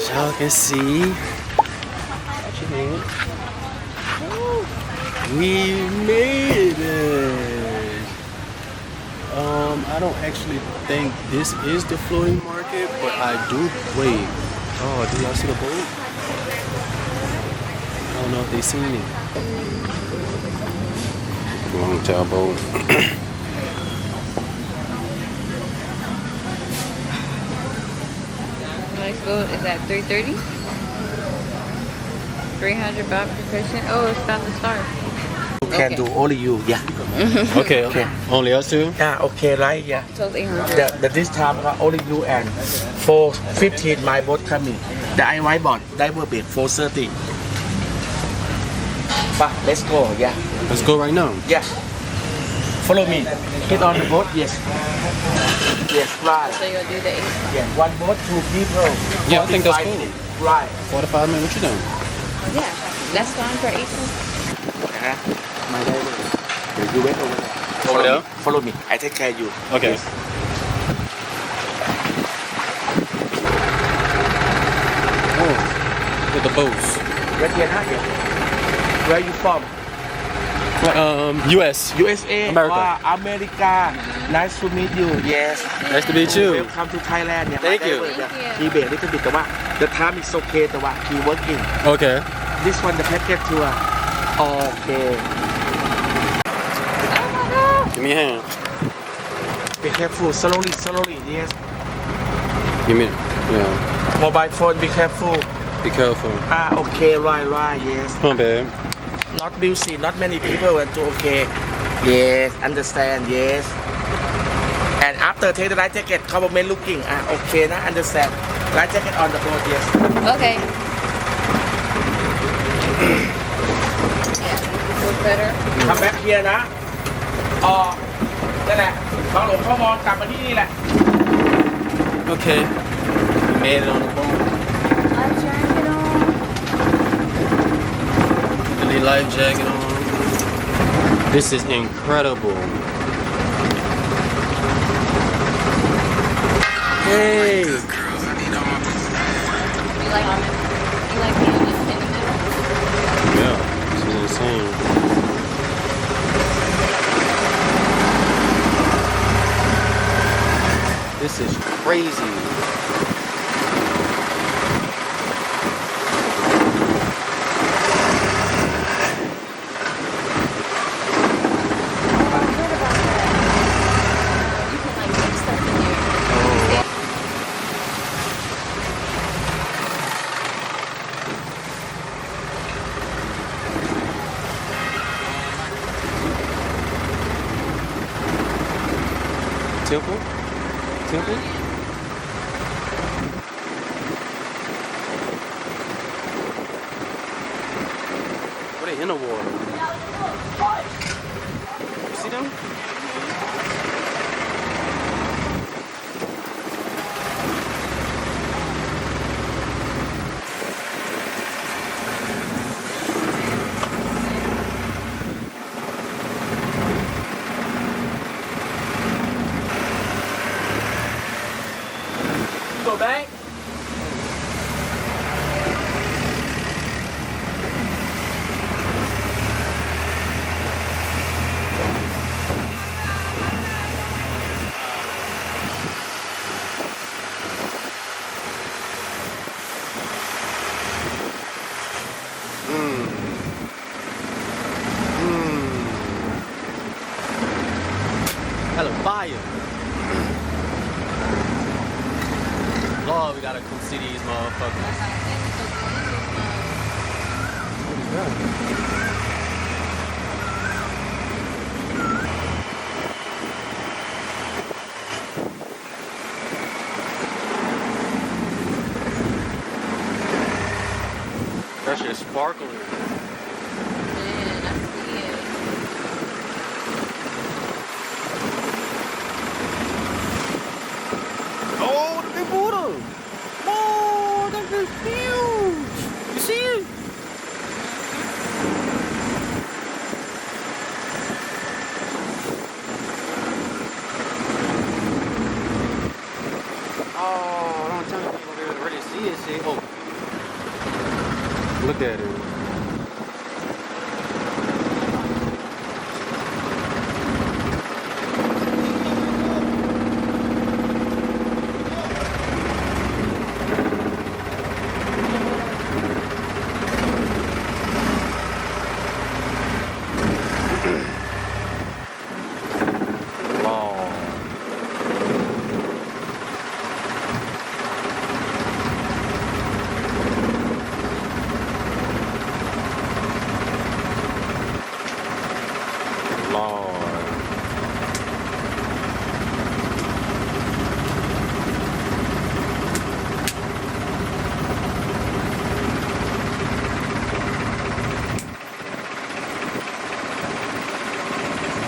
y'all can see, what you mean? We made it. I don't actually think this is the floating market, but I do. Wait. Oh, do y'all see the boat? I don't know if they seen it. Long tail boat. Next boat is at 3:30. 300 baht per person. Oh, it's about to start. Can do only you, yeah. Okay. Only us two? Yeah, okay, right, yeah. So it's 800. This time only you and 4:15 my boat coming. The whiteboard, diver bait 4:30. But let's go, yeah. Let's go right now. Yeah. Follow me. Get on the boat, yes. Yes, right. So you'll do the 8. Yeah, one boat, 2 people. Yeah, I think that's 45 cool. minutes. Right. 45 minutes, what you doing? Yeah, that's fine for 8. My diver. You wait over there. Over there? Follow me. I take care of you. Okay. Yes. Oh, with the boats. Right here, huh? Yeah. Where are you from? US. USA. America. Wow, America. Nice to meet you. Yes. Nice to meet you. Welcome to Thailand. Yeah, Thank you. He bit little bit แต่ว่า the time is okay แต่ว่า he working. Okay. This one the package tour. Okay. Give me a hand. Be careful. Slowly. Yes. Give me. Yeah. Mobile phone. Be careful. Be careful. Okay. Right. Yes. Come on, babe. Not busy. Not many people want to. Okay. Yes. Understand. Yes. And after take the life jacket, government looking. Okay. Now understand. Life jacket on the boat. Yes. Okay. Feel better? Come back here นะนั่นแหละบางหลวงพ่อมองกลับมาที่นี่แหละ Okay. We made it on the boat. Life jacket on. Really life jacket on. This is incredible. Hey. You like being in the middle? Yeah. This is insane. This is crazy. Temple? What are they in the water? You see them? Go back. Hella fire. Lord, we gotta come see these motherfuckers. That shit is sparkling. Man, I see it. Oh, the big Buddha! Oh, that is huge! You see it? Oh, don't tell me people really see it. See? Oh. Look at it.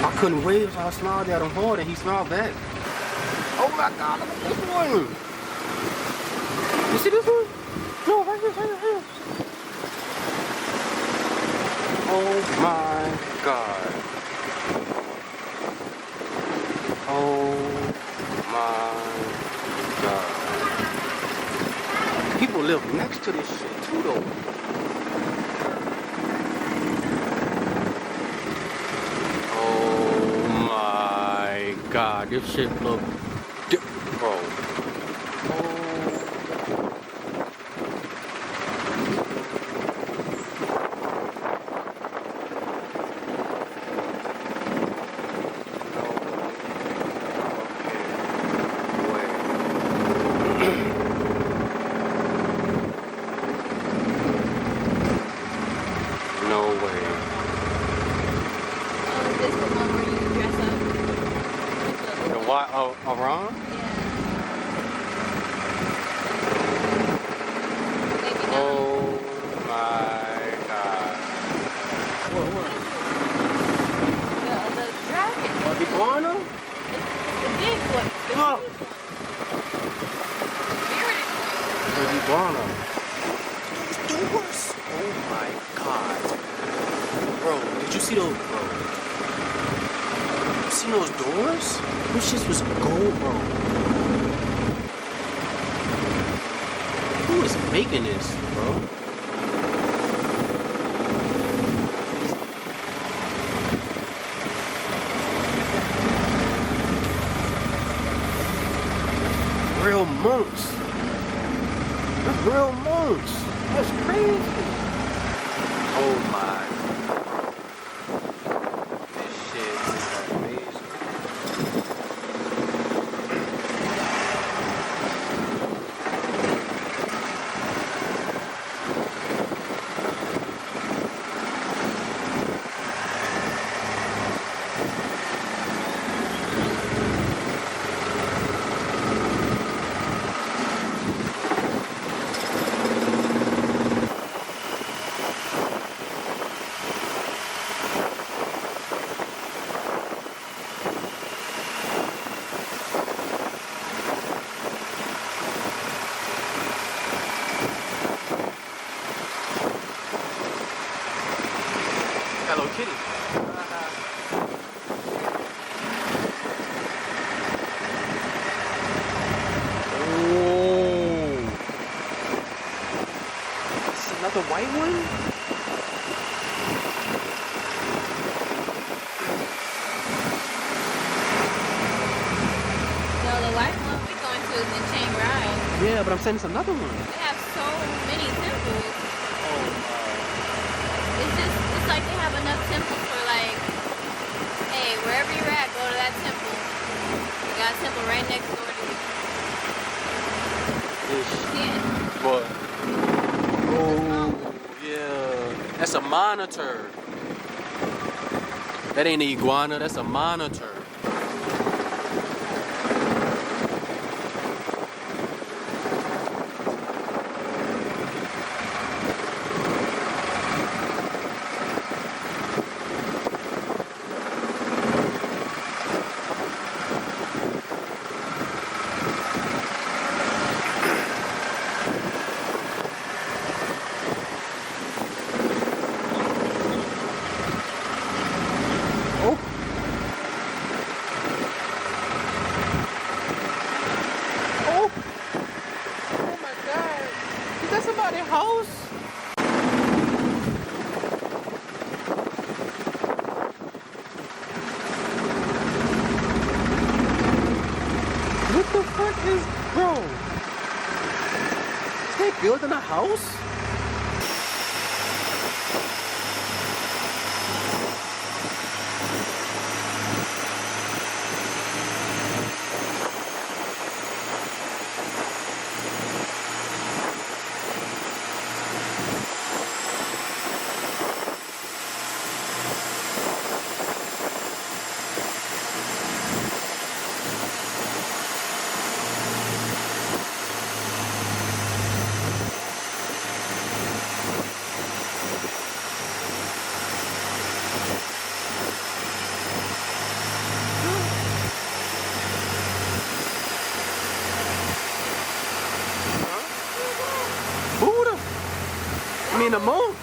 I couldn't wait until I smiled at him hard and he smiled back. Oh my God, look at this one. You see this one? No, right here, right here. Oh my God. Oh my God. People live next to this shit too though. God, this shit look different, bro. No way. Oh, is this the one where you dress up? The Wat Arun? Yeah. Oh my God. What? The dragon. The iguana? The big one. The Oh. big one. The iguana. Those doors? Oh my God. Bro, did you see those, bro? You see those doors? Those shits was gold, bro. Who is making this, bro? Real monks. That's real monks. That's crazy. Oh my. This shit is amazing. Hello Kitty. Oh. This is another white one? No, the white one we're going to is in Chiang Rai. Yeah, but I'm saying it's another one. They have so many temples. It's like they have enough temples for like, hey, wherever you're at, go to that temple. You got a temple right next door to you. Yeah. What? Oh, yeah. That's a monitor. That ain't an iguana, that's a monitor. Oh my God. Is that somebody's house? building a house? Buddha. I mean the monk.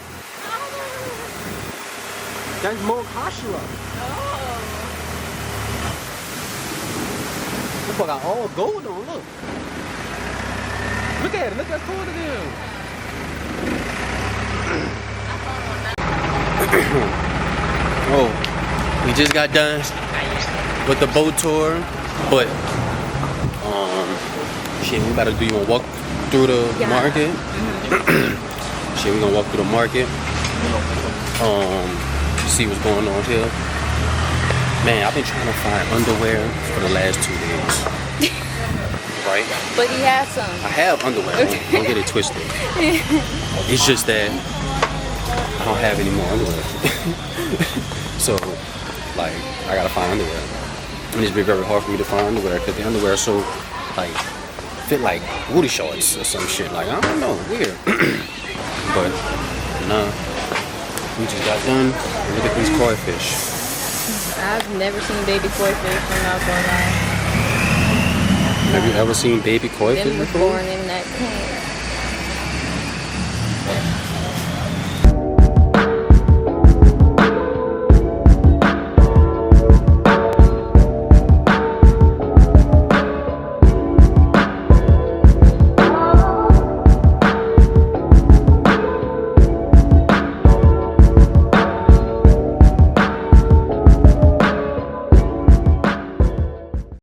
That's Monk Hashira. This boy got all gold on, look. Look at it, look how cool it is. Oh, we just got done with the boat tour, but shit, we about to do, you wanna walk through the market? Shit, we gonna walk through the market. See what's going on here. Man, I've been trying to find underwear for the last 2 days. Right? But he has some. I have underwear. Don't get it twisted. It's just that I don't have any more underwear. So, like, I gotta find underwear. And it's been very hard for me to find underwear because the underwear is so, like, fit like booty shorts or some shit. Like, I don't know, weird. But, nah. We just got done. Look at these koi fish. I've never seen baby koi fish, I'm not gonna lie. Have you ever seen baby koi fish Them was before? born in that can.